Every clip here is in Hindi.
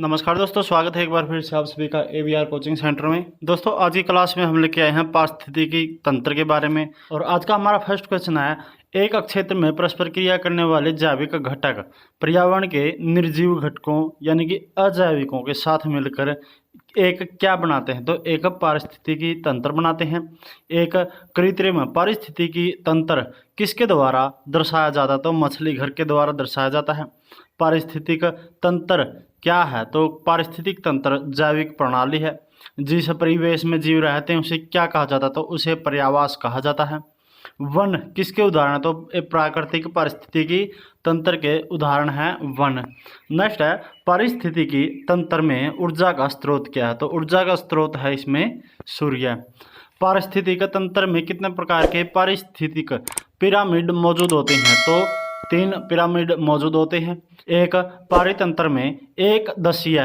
नमस्कार दोस्तों, स्वागत है एक बार फिर से आप सभी का एवीआर कोचिंग सेंटर में। दोस्तों आज की क्लास में हम लेके आए हैं पारिस्थितिकी तंत्र के बारे में। और आज का हमारा फर्स्ट क्वेश्चन है, एक क्षेत्र में परस्पर क्रिया करने वाले जैविक घटक पर्यावरण के निर्जीव घटकों यानी कि अजैविकों के साथ मिलकर एक क्या बनाते हैं? तो एक पारिस्थितिकी तंत्र बनाते हैं। एक कृत्रिम पारिस्थितिकी तंत्र किसके द्वारा दर्शाया जाता है? तो मछली घर के द्वारा दर्शाया जाता है। पारिस्थितिक तंत्र क्या है? तो पारिस्थितिक तंत्र जैविक प्रणाली है। जिस परिवेश में जीव रहते हैं उसे क्या कहा जाता है? तो उसे पर्यावास कहा जाता है। वन किसके उदाहरण है? तो प्राकृतिक पारिस्थितिकी तंत्र के उदाहरण है वन। नेक्स्ट है, पारिस्थितिकी तंत्र में ऊर्जा का स्रोत क्या है? तो ऊर्जा का स्रोत है इसमें सूर्य। पारिस्थितिक तंत्र में कितने प्रकार के पारिस्थितिक पिरामिड मौजूद होते हैं? तो 3 पिरामिड मौजूद होते हैं। एक पारितंत्र में एक दशीय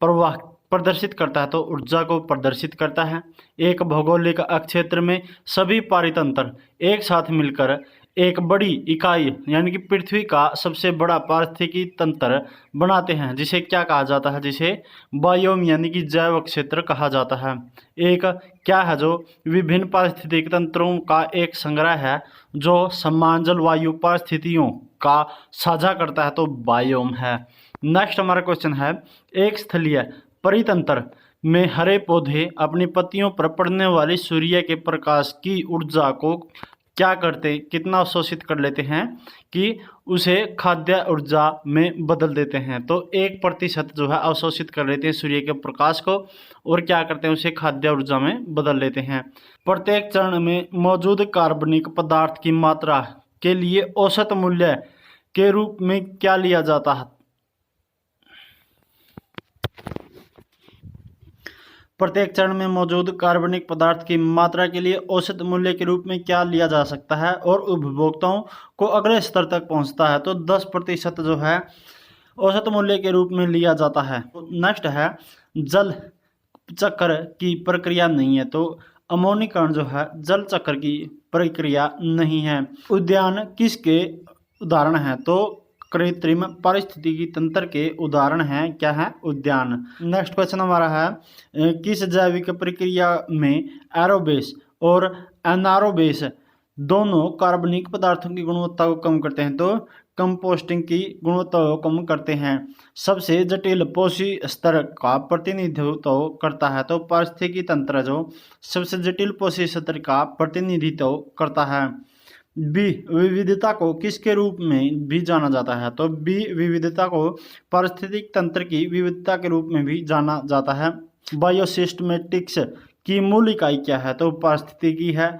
प्रवाह प्रदर्शित करता है, तो ऊर्जा को प्रदर्शित करता है। एक भौगोलिक क्षेत्र में सभी पारितंत्र एक साथ मिलकर एक बड़ी इकाई यानी कि पृथ्वी का सबसे बड़ा पारिस्थितिकी तंत्र बनाते हैं, जिसे क्या कहा जाता है? जिसे बायोम यानी कि जैव क्षेत्र कहा जाता है। एक क्या है? जो विभिन्न पारिस्थितिक तंत्रों का एक संग्रह है जो समान जलवायु परिस्थितियों का साझा करता है, तो बायोम है। नेक्स्ट हमारा क्वेश्चन है, एक स्थलीय परितंत्र में हरे पौधे अपनी पत्तियों पर पड़ने वाली सूर्य के प्रकाश की ऊर्जा को क्या करते, कितना अवशोषित कर लेते हैं कि उसे खाद्य ऊर्जा में बदल देते हैं? तो 1% जो है अवशोषित कर लेते हैं सूर्य के प्रकाश को और क्या करते हैं? उसे खाद्य ऊर्जा में बदल लेते हैं। प्रत्येक चरण में मौजूद कार्बनिक पदार्थ की मात्रा के लिए औसत मूल्य के रूप में क्या लिया जाता है? प्रत्येक चरण में मौजूद कार्बनिक पदार्थ की मात्रा के लिए औसत मूल्य के रूप में क्या लिया जा सकता है और उपभोक्ताओं को अगले स्तर तक पहुंचता है? तो 10% जो है औसत मूल्य के रूप में लिया जाता है। नेक्स्ट है, जल चक्र की प्रक्रिया नहीं है, तो अमोनीकरण जो है जल चक्र की प्रक्रिया नहीं है। उद्यान किसके उदाहरण है? तो कृत्रिम पारिस्थितिकी तंत्र के उदाहरण हैं क्या है? उद्यान। नेक्स्ट क्वेश्चन हमारा है, किस जैविक प्रक्रिया में एरोबेस और एनारोबेस दोनों कार्बनिक पदार्थों की गुणवत्ता को कम करते हैं? तो कंपोस्टिंग की गुणवत्ता को कम करते हैं। सबसे जटिल पोषी स्तर का प्रतिनिधित्व करता है, तो पारिस्थितिकी तंत्र जो सबसे जटिल पोषी स्तर का प्रतिनिधित्व करता है। बी विविधता को किसके रूप में भी जाना जाता है? तो बी विविधता को पारिस्थितिक तंत्र की विविधता के रूप में भी जाना जाता है। बायोसिस्टमेटिक्स की मूल इकाई क्या है? तो पारिस्थितिकी है।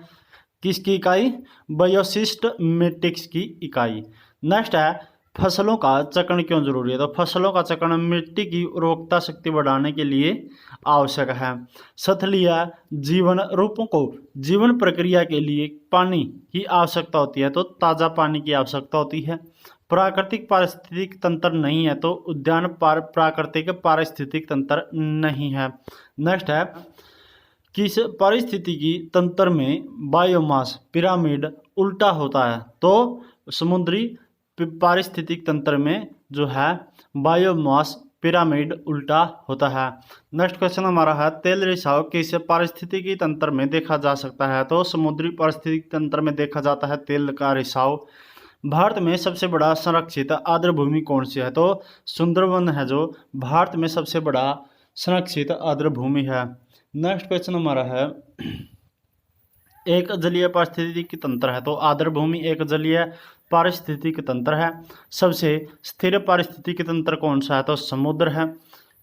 किसकी इकाई? बायोसिस्टमेटिक्स की इकाई। नेक्स्ट है, फसलों का चक्रण क्यों जरूरी है? तो फसलों का चक्रण मिट्टी की उर्वरकता शक्ति बढ़ाने के लिए आवश्यक है। स्थलीय जीवन रूपों को जीवन प्रक्रिया के लिए पानी की आवश्यकता होती है, तो ताज़ा पानी की आवश्यकता होती है। प्राकृतिक पारिस्थितिक तंत्र नहीं है, तो उद्यान प्राकृतिक पारिस्थितिक तंत्र नहीं है। नेक्स्ट है, किस पारिस्थितिकी तंत्र में बायोमास पिरामिड उल्टा होता है? तो समुद्री पारिस्थितिक तंत्र में जो है बायोमास पिरामिड उल्टा होता है। नेक्स्ट क्वेश्चन हमारा है, तेल रिसाव किस पारिस्थितिकी तंत्र में देखा जा सकता है? तो समुद्री पारिस्थितिक तंत्र में देखा जाता है तेल का रिसाव। भारत में सबसे बड़ा संरक्षित आर्द्र भूमि कौन सी है? तो सुंदरवन है जो भारत में सबसे बड़ा संरक्षित आर्द्र भूमि है। नेक्स्ट क्वेश्चन हमारा है, एक जलीय पारिस्थितिकी तंत्र है, तो आर्द्र भूमि एक जलीय पारिस्थितिक तंत्र है। सबसे स्थिर पारिस्थितिक तंत्र कौन सा है? तो समुद्र है।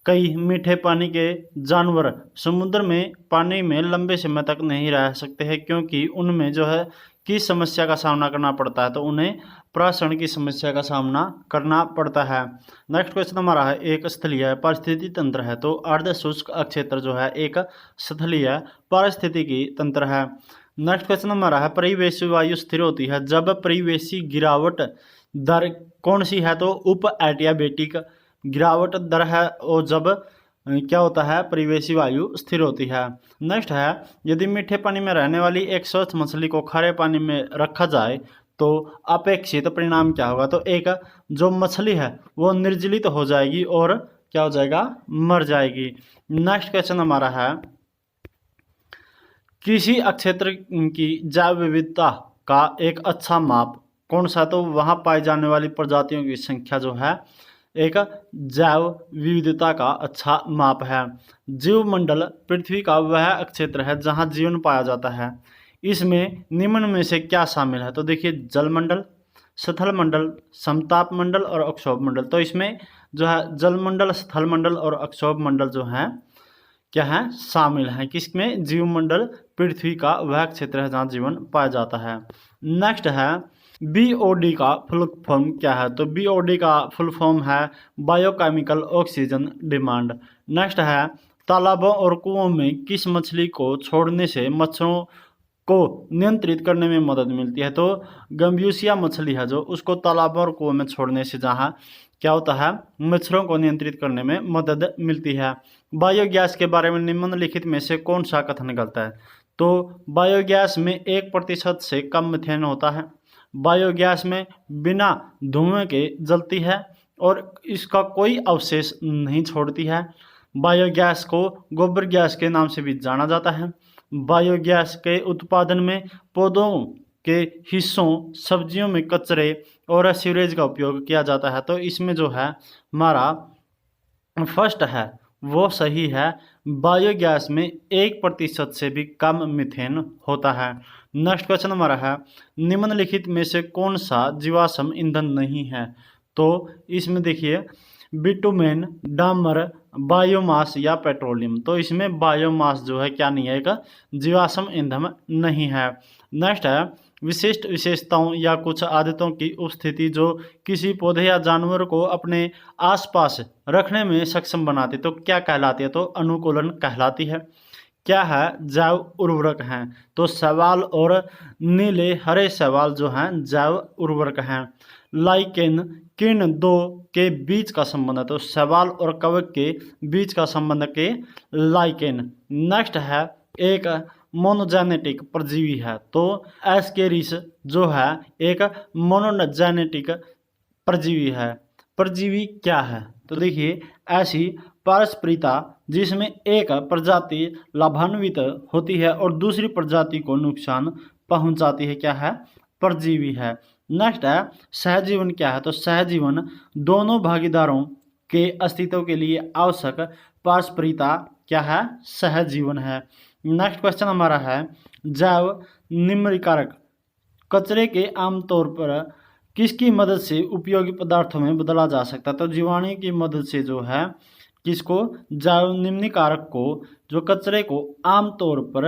कई मीठे पानी के जानवर समुद्र में पानी में लंबे समय तक नहीं रह सकते हैं, क्योंकि उनमें जो है किस समस्या का सामना करना पड़ता है? तो उन्हें प्रासरण की समस्या का सामना करना पड़ता है। नेक्स्ट क्वेश्चन हमारा है, एक स्थलीय पारिस्थितिकी तंत्र है, तो अर्ध शुष्क क्षेत्र जो है एक स्थलीय पारिस्थितिकी तंत्र है। नेक्स्ट क्वेश्चन हमारा है, परिवेशी वायु स्थिर होती है जब परिवेशी गिरावट दर कौन सी है? तो उप एडियाबेटिक गिरावट दर है और जब क्या होता है? परिवेशी वायु स्थिर होती है। नेक्स्ट है, यदि मीठे पानी में रहने वाली एक स्वस्थ मछली को खारे पानी में रखा जाए तो अपेक्षित परिणाम क्या होगा? तो एक जो मछली है वो निर्जलित हो जाएगी और क्या हो जाएगा, मर जाएगी। नेक्स्ट क्वेश्चन हमारा है, किसी अक्षेत्र की जैव विविधता का एक अच्छा माप कौन सा है? तो वहाँ पाई जाने वाली प्रजातियों की संख्या जो है एक जैव विविधता का अच्छा माप है। जीवमंडल पृथ्वी का वह क्षेत्र है जहाँ जीवन पाया जाता है। इसमें निम्न में से क्या शामिल है? तो देखिए, जलमंडल, स्थल मंडल, समताप मंडल और अक्षोभ मंडल। तो इसमें जो है जलमंडल, स्थल मंडल और अक्षोभ मंडल जो है क्या है, शामिल हैं। किसमें? जीवमंडल पृथ्वी का वह क्षेत्र है जहाँ जीवन पाया जाता है। नेक्स्ट है, बीओडी का फुल फॉर्म क्या है? तो बीओडी का फुल फॉर्म है बायोकेमिकल ऑक्सीजन डिमांड। नेक्स्ट है, तालाबों और कुओं में किस मछली को छोड़ने से मच्छरों को नियंत्रित करने में मदद मिलती है? तो गम्बूसिया मछली है जो, उसको तालाबों और कुओं में छोड़ने से जहाँ क्या होता है, मच्छरों को नियंत्रित करने में मदद मिलती है। बायोगैस के बारे में निम्नलिखित में से कौन सा कथन गलत है? तो बायोगैस में 1% से कम मीथेन होता है। बायोगैस में बिना धुएं के जलती है और इसका कोई अवशेष नहीं छोड़ती है। बायोगैस को गोबर गैस के नाम से भी जाना जाता है। बायोगैस के उत्पादन में पौधों के हिस्सों, सब्जियों में कचरे और सीवरेज का उपयोग किया जाता है। तो इसमें जो है हमारा फर्स्ट है वो सही है। बायोगैस में 1% से भी कम मीथेन होता है। नेक्स्ट क्वेश्चन हमारा है, निम्नलिखित में से कौन सा जीवाश्म ईंधन नहीं है? तो इसमें देखिए, बिटुमेन, डामर, बायोमास या पेट्रोलियम। तो इसमें बायोमास जो है क्या नहीं है, एक जीवाश्म ईंधन नहीं है। नेक्स्ट है, विशिष्ट विशेषताओं या कुछ आदतों की उपस्थिति जो किसी पौधे या जानवर को अपने आसपास रखने में सक्षम बनाती, तो क्या कहलाती है? तो अनुकूलन कहलाती है। क्या है? जैव उर्वरक हैं। तो शैवाल और नीले हरे शैवाल जो हैं जैव उर्वरक हैं। लाइकेन किन दो के बीच का संबंध है? तो शैवाल और कवक के बीच का संबंध के लाइकेन। नेक्स्ट है, एक मोनोजेनेटिक परजीवी है। तो एस्केरिस जो है एक मोनोजेनेटिक परजीवी है। परजीवी क्या है? तो देखिए, ऐसी पारस्परिकता जिसमें एक प्रजाति लाभान्वित होती है और दूसरी प्रजाति को नुकसान पहुंचाती है, क्या है? परजीवी है। नेक्स्ट है, सहजीवन क्या है? तो सहजीवन दोनों भागीदारों के अस्तित्व के लिए आवश्यक पारस्परिकता क्या है? सहजीवन है। नेक्स्ट क्वेश्चन हमारा है, जैव निम्नीकारक कचरे के आमतौर पर किसकी मदद से उपयोगी पदार्थों में बदला जा सकता है? तो जीवाणु की मदद से जो है किसको? जैव निम्नीकारक को, जो कचरे को आमतौर पर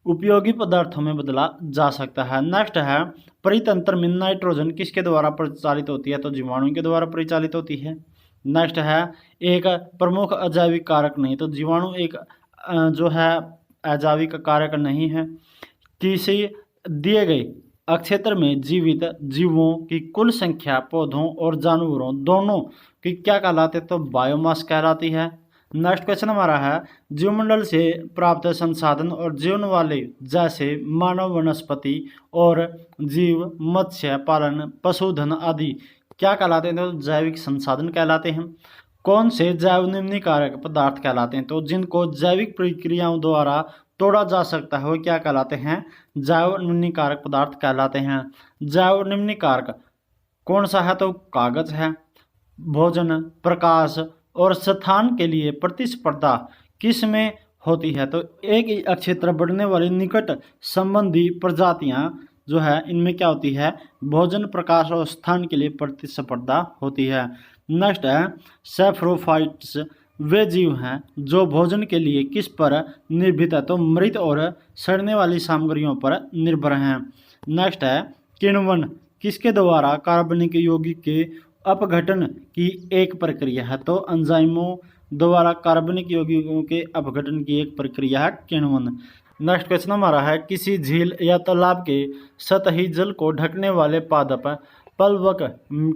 उपयोगी पदार्थों में बदला जा सकता है। नेक्स्ट है, परितंत्र में नाइट्रोजन किसके द्वारा परिचालित होती है? तो जीवाणु के द्वारा परिचालित होती है। नेक्स्ट है, एक प्रमुख अजैविक कारक नहीं। तो जीवाणु एक जो है अजैविक कारक नहीं है। किसी दिए गए अक्षेत्र में जीवित जीवों की कुल संख्या पौधों और जानवरों दोनों की क्या कहलाती है? तो बायोमास कहलाती है। नेक्स्ट क्वेश्चन हमारा है, जीवमंडल से प्राप्त संसाधन और जीवन वाले जैसे मानव, वनस्पति और जीव, मत्स्य पालन, पशुधन आदि क्या कहलाते हैं? तो जैविक संसाधन कहलाते हैं। कौन से जैव निम्नीकारक पदार्थ कहलाते हैं? तो जिनको जैविक प्रक्रियाओं द्वारा तोड़ा जा सकता है वो क्या कहलाते हैं? जैव निम्नीकारक पदार्थ कहलाते हैं। जैव निम्नीकारक कौन सा है? तो कागज है। भोजन, प्रकाश और स्थान के लिए प्रतिस्पर्धा किस में होती है? तो एक ही क्षेत्र बढ़ने वाली निकट संबंधी प्रजातियां जो है इनमें क्या होती है? भोजन, प्रकाश और स्थान के लिए प्रतिस्पर्धा होती है। नेक्स्ट है, सैप्रोफाइट्स वे जीव हैं जो भोजन के लिए किस पर निर्भर है? तो मृत और सड़ने वाली सामग्रियों पर निर्भर हैं। नेक्स्ट है, किण्वन किसके द्वारा कार्बनिक यौगिक के अपघटन की एक प्रक्रिया है? तो एंजाइमों द्वारा कार्बनिक यौगिकों के अपघटन की एक प्रक्रिया है किण्वन। नेक्स्ट क्वेश्चन हमारा है, किसी झील या तालाब के सतही जल को ढकने वाले पादप प्लवक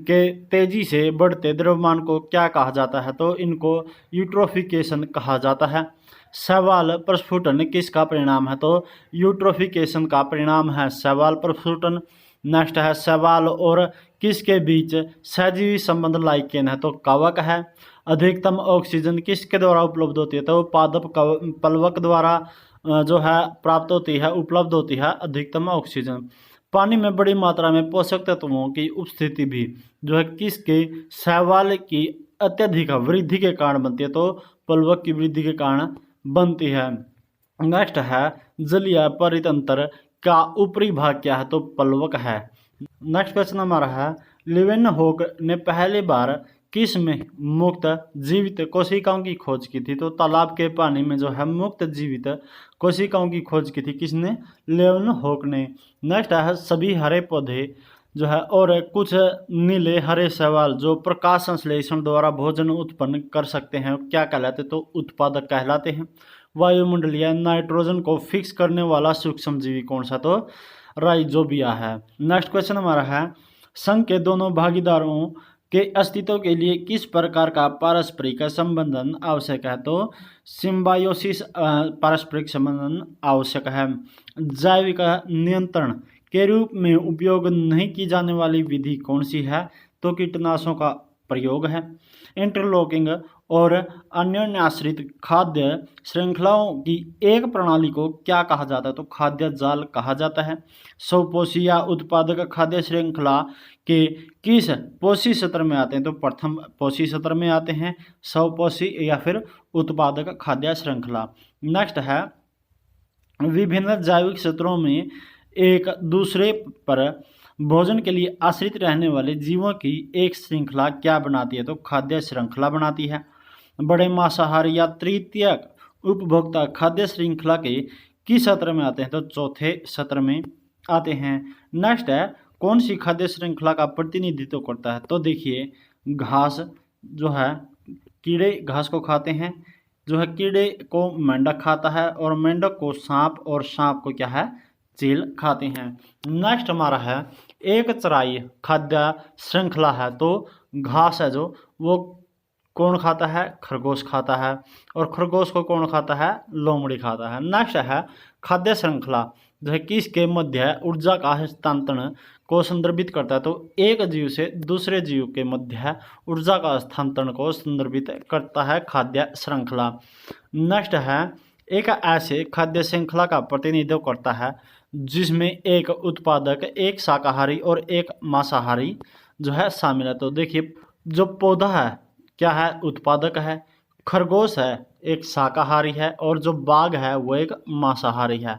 के तेजी से बढ़ते द्रव्यमान को क्या कहा जाता है? तो इनको यूट्रोफिकेशन कहा जाता है। शैवाल प्रस्फुटन किसका परिणाम है? तो यूट्रोफिकेशन का परिणाम है शैवाल प्रस्फुटन। नेक्स्ट है, शैवाल और किसके बीच सहजीवी संबंध लाइकेन है? तो कवक है। अधिकतम ऑक्सीजन किसके द्वारा उपलब्ध होती है? तो पादप पलवक द्वारा जो है प्राप्त होती है, उपलब्ध होती है अधिकतम ऑक्सीजन। पानी में बड़ी मात्रा में पोषक तत्वों की उपस्थिति भी जो है किसके शैवाल की अत्यधिक वृद्धि के कारण बनती है? तो पलवक की वृद्धि के कारण बनती है। नेक्स्ट है जलीय परितंत्र का ऊपरी भाग क्या है? तो पलवक है। नेक्स्ट क्वेश्चन हमारा है लिवेनहोक ने पहली बार किस में मुक्त जीवित कोशिकाओं की खोज की थी? तो तालाब के पानी में जो है मुक्त जीवित कोशिकाओं की खोज की थी किसने? लेवेनहोक ने। नेक्स्ट है सभी हरे पौधे जो है और कुछ नीले हरे शैवाल जो प्रकाश संश्लेषण द्वारा भोजन उत्पन्न कर सकते हैं क्या कहलाते? तो उत्पादक कहलाते हैं। वायुमंडलीय नाइट्रोजन को फिक्स करने वाला सूक्ष्मजीवी कौन सा? तो राइजोबिया है। नेक्स्ट क्वेश्चन हमारा है संघ के दोनों भागीदारों के अस्तित्व के लिए किस प्रकार का पारस्परिक संबंधन आवश्यक है? तो सिम्बायोसिस पारस्परिक संबंधन आवश्यक है। जैविक नियंत्रण के रूप में उपयोग नहीं की जाने वाली विधि कौन सी है? तो कीटनाशकों का प्रयोग है। इंटरलॉकिंग और अन्योन्याश्रित खाद्य श्रृंखलाओं की एक प्रणाली को क्या कहा जाता है? तो खाद्य जाल कहा जाता है। स्वपोषी या उत्पादक खाद्य श्रृंखला के किस पोषी सत्र में आते हैं? तो प्रथम पोषी सत्र में आते हैं स्वपोषी या फिर उत्पादक खाद्य श्रृंखला। नेक्स्ट है विभिन्न जैविक क्षेत्रों में एक दूसरे पर भोजन के लिए आश्रित रहने वाले जीवों की एक श्रृंखला क्या बनाती है? तो खाद्य श्रृंखला बनाती है। बड़े मांसाहारी या तृतीयक उपभोक्ता खाद्य श्रृंखला के किस सत्र में आते हैं? तो चौथे सत्र में आते हैं। नेक्स्ट है कौन सी खाद्य श्रृंखला का प्रतिनिधित्व करता है? तो देखिए घास जो है कीड़े घास को खाते हैं, जो है कीड़े को मेंढक खाता है और मेंढक को सांप और सांप को क्या है? चील खाते हैं। नेक्स्ट हमारा है एक चराई खाद्य श्रृंखला है। तो घास है जो वो कौन खाता है? खरगोश खाता है और खरगोश को कौन खाता है? लोमड़ी खाता है। नेक्स्ट है खाद्य श्रृंखला जो है किसके मध्य ऊर्जा का हस्तांतरण को संदर्भित करता है? तो एक जीव से दूसरे जीव के मध्य ऊर्जा का हस्तांतरण को संदर्भित करता है खाद्य श्रृंखला। नेक्स्ट है एक ऐसे खाद्य श्रृंखला का प्रतिनिधित्व करता है जिसमें एक उत्पादक, एक शाकाहारी और एक मांसाहारी जो है शामिल है। तो देखिए जो पौधा है क्या है? उत्पादक है। खरगोश है एक शाकाहारी है और जो बाघ है वो एक मांसाहारी है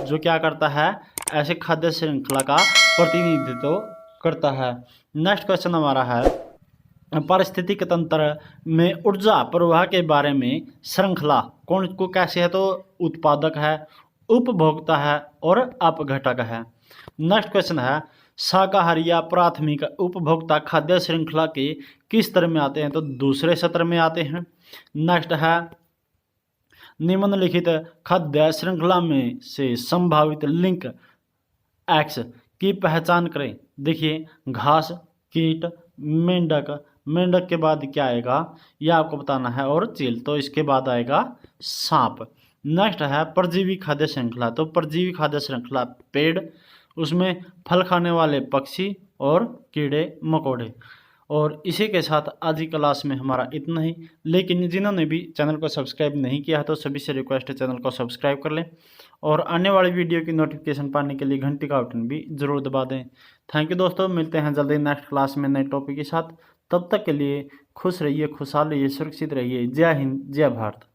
जो क्या करता है? ऐसे खाद्य श्रृंखला का प्रतिनिधित्व करता है। नेक्स्ट क्वेश्चन हमारा है पारिस्थितिक तंत्र में ऊर्जा प्रवाह के बारे में श्रृंखला कौन को कैसे है? तो उत्पादक है, उपभोक्ता है और अपघटक है। नेक्स्ट क्वेश्चन है शाकाहारी या प्राथमिक उपभोक्ता खाद्य श्रृंखला के किस स्तर में आते हैं? तो दूसरे सत्र में आते हैं। नेक्स्ट है निम्नलिखित खाद्य श्रृंखला में से संभावित लिंक एक्स की पहचान करें। देखिए घास, कीट, मेंढक, मेंढक के बाद क्या आएगा यह आपको बताना है और चील, तो इसके बाद आएगा सांप। नेक्स्ट है परजीवी खाद्य श्रृंखला। तो परजीवी खाद्य श्रृंखला पेड़, उसमें फल खाने वाले पक्षी और कीड़े मकोड़े। और इसी के साथ आज की क्लास में हमारा इतना ही, लेकिन जिन्होंने भी चैनल को सब्सक्राइब नहीं किया है तो सभी से रिक्वेस्ट है चैनल को सब्सक्राइब कर लें और आने वाली वीडियो की नोटिफिकेशन पाने के लिए घंटी का बटन भी जरूर दबा दें। थैंक यू दोस्तों, मिलते हैं जल्दी नेक्स्ट क्लास में नए टॉपिक के साथ। तब तक के लिए खुश रहिए, खुशहाल रहिए, सुरक्षित रहिए। जय हिंद, जय भारत।